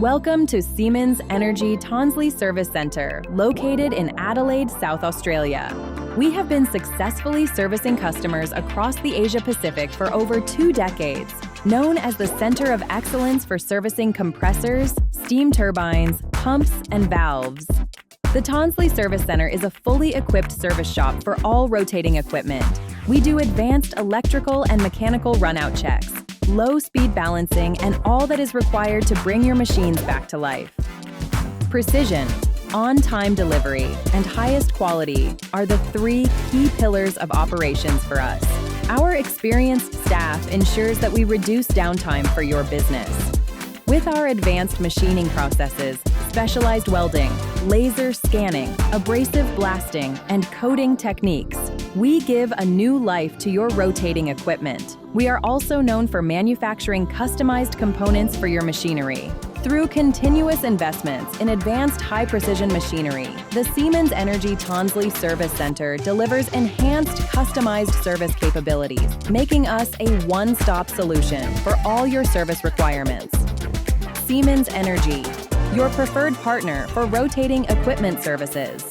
Welcome to Siemens Energy Tonsley Service Centre, located in Adelaide, South Australia. We have been successfully servicing customers across the Asia-Pacific for over 2 decades, known as the Centre of Excellence for servicing compressors, steam turbines, pumps, and valves. The Tonsley Service Centre is a fully equipped service shop for all rotating equipment. We do advanced electrical and mechanical run-out checks, low-speed balancing, and all that is required to bring your machines back to life. Precision, on-time delivery, and highest quality are the 3 key pillars of operations for us. Our experienced staff ensures that we reduce downtime for your business. With our advanced machining processes, specialized welding, laser scanning, abrasive blasting, and coating techniques, we give a new life to your rotating equipment. We are also known for manufacturing customized components for your machinery. Through continuous investments in advanced high-precision machinery, the Siemens Energy Tonsley Service Centre delivers enhanced customized service capabilities, making us a one-stop solution for all your service requirements. Siemens Energy, your preferred partner for rotating equipment services.